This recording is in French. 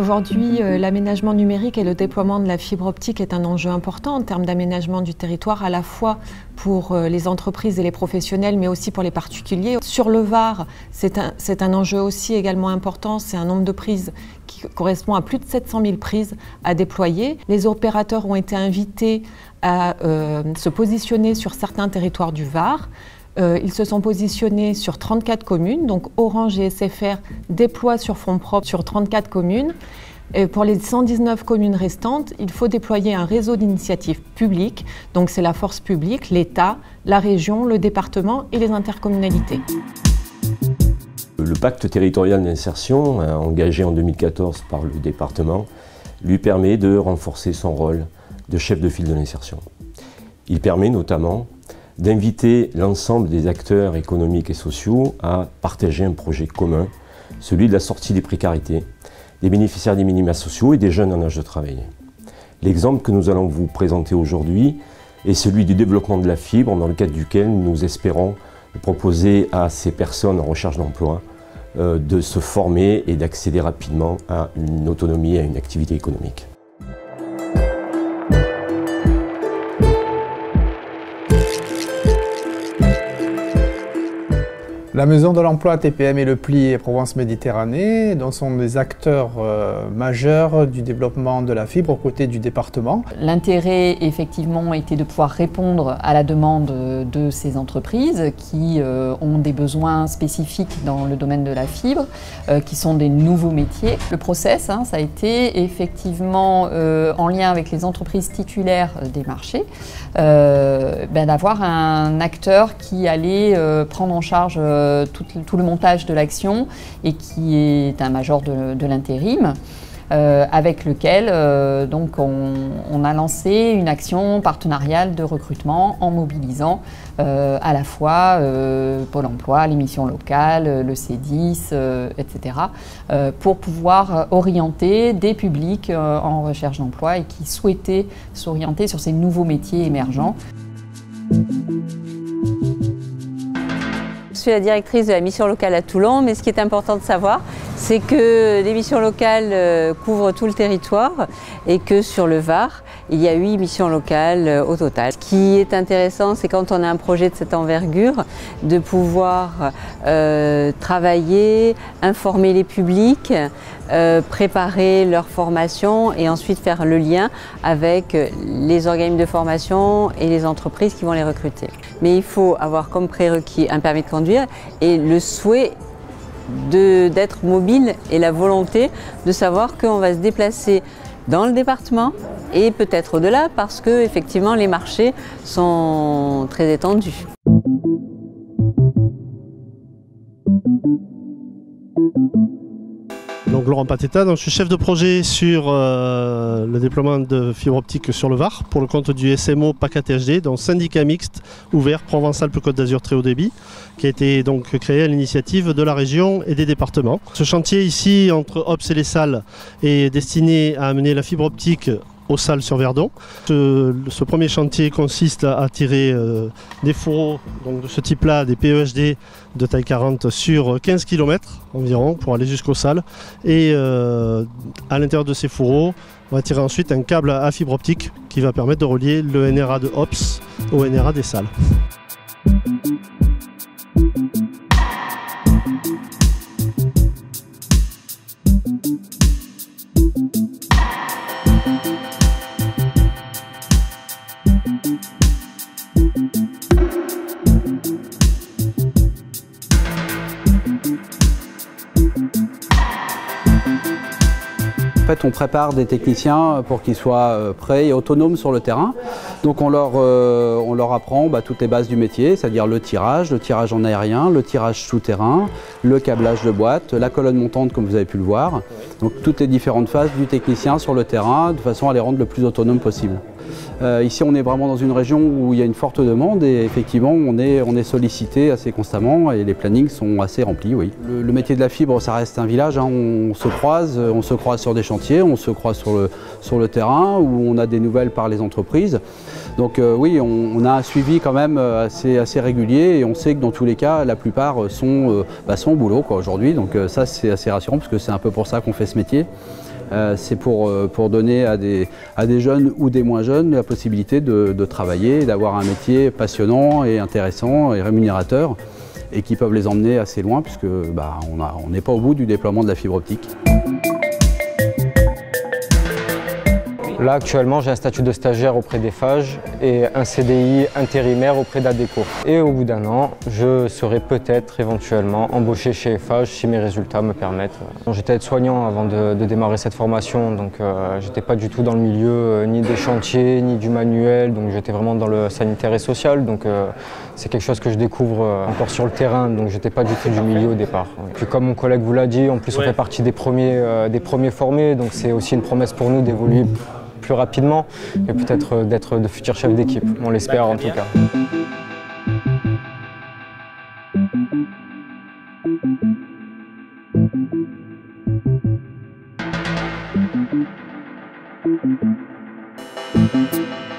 Aujourd'hui, l'aménagement numérique et le déploiement de la fibre optique est un enjeu important en termes d'aménagement du territoire, à la fois pour les entreprises et les professionnels, mais aussi pour les particuliers. Sur le Var, c'est un enjeu aussi également important, c'est un nombre de prises qui correspond à plus de 700 000 prises à déployer. Les opérateurs ont été invités à se positionner sur certains territoires du Var. Ils se sont positionnés sur 34 communes, donc Orange et SFR déploient sur fonds propres sur 34 communes. Et pour les 119 communes restantes, il faut déployer un réseau d'initiatives publiques, donc c'est la force publique, l'État, la région, le département et les intercommunalités. Le pacte territorial d'insertion, engagé en 2014 par le département, lui permet de renforcer son rôle de chef de file de l'insertion. Il permet notamment d'inviter l'ensemble des acteurs économiques et sociaux à partager un projet commun, celui de la sortie des précarités, des bénéficiaires des minima sociaux et des jeunes en âge de travailler. L'exemple que nous allons vous présenter aujourd'hui est celui du développement de la fibre, dans le cadre duquel nous espérons proposer à ces personnes en recherche d'emploi de se former et d'accéder rapidement à une autonomie et à une activité économique. La Maison de l'Emploi, TPM et Le Pli et Provence Méditerranée donc sont des acteurs majeurs du développement de la fibre aux côtés du département. L'intérêt, effectivement, était de pouvoir répondre à la demande de ces entreprises qui ont des besoins spécifiques dans le domaine de la fibre, qui sont des nouveaux métiers. Le process, ça a été effectivement en lien avec les entreprises titulaires des marchés, d'avoir un acteur qui allait prendre en charge tout le montage de l'action et qui est un major de l'intérim, avec lequel donc on a lancé une action partenariale de recrutement en mobilisant à la fois Pôle emploi, les missions locales, le C10, etc. Pour pouvoir orienter des publics en recherche d'emploi et qui souhaitaient s'orienter sur ces nouveaux métiers émergents. Je suis la directrice de la mission locale à Toulon, mais ce qui est important de savoir, c'est que les missions locales couvrent tout le territoire et que sur le Var, il y a 8 missions locales au total. Ce qui est intéressant, c'est quand on a un projet de cette envergure, de pouvoir travailler, informer les publics, préparer leur formation et ensuite faire le lien avec les organismes de formation et les entreprises qui vont les recruter. Mais il faut avoir comme prérequis un permis de conduire et le souhait d'être mobile et la volonté de savoir qu'on va se déplacer dans le département et peut-être au-delà parce que effectivement les marchés sont très étendus. Donc Laurent Pateta, je suis chef de projet sur le déploiement de fibre optique sur le Var pour le compte du SMO PACATHD, donc syndicat mixte ouvert Provence-Alpes-Côte d'Azur très haut débit, qui a été donc créé à l'initiative de la région et des départements. Ce chantier ici entre Ops et les Salles est destiné à amener la fibre optique aux Salles sur Verdon. Ce premier chantier consiste à tirer des fourreaux donc de ce type-là, des PEHD de taille 40 sur 15 km environ pour aller jusqu'aux Salles. Et à l'intérieur de ces fourreaux, on va tirer ensuite un câble à fibre optique qui va permettre de relier le NRA de Ops au NRA des Salles. En fait, on prépare des techniciens pour qu'ils soient prêts et autonomes sur le terrain. Donc on leur apprend toutes les bases du métier, c'est-à-dire le tirage en aérien, le tirage souterrain, le câblage de boîte, la colonne montante comme vous avez pu le voir. Donc toutes les différentes phases du technicien sur le terrain de façon à les rendre le plus autonomes possible. Ici on est vraiment dans une région où il y a une forte demande et effectivement on est sollicité assez constamment et les plannings sont assez remplis, oui. Le métier de la fibre, ça reste un village, on se croise sur des chantiers, on se croise sur le terrain où on a des nouvelles par les entreprises. Donc oui, on a un suivi quand même assez régulier et on sait que dans tous les cas, la plupart sont au boulot aujourd'hui. Donc ça c'est assez rassurant parce que c'est un peu pour ça qu'on fait ce métier. C'est pour donner à des jeunes ou des moins jeunes la possibilité de travailler, d'avoir un métier passionnant et intéressant et rémunérateur et qui peuvent les emmener assez loin puisque on n'est pas au bout du déploiement de la fibre optique. Là, actuellement, j'ai un statut de stagiaire auprès d'Eiffage et un CDI intérimaire auprès d'Adecco. Et au bout d'un an, je serai peut-être éventuellement embauché chez Eiffage si mes résultats me permettent. J'étais aide-soignant avant de démarrer cette formation, donc j'étais pas du tout dans le milieu ni des chantiers, ni du manuel, donc j'étais vraiment dans le sanitaire et social. Donc c'est quelque chose que je découvre encore sur le terrain, donc j'étais pas du tout du milieu au départ. Puis comme mon collègue vous l'a dit, en plus on fait partie des premiers formés, donc c'est aussi une promesse pour nous d'évoluer plus rapidement et peut-être d'être de futurs chefs d'équipe. On l'espère en tout cas. Thank you.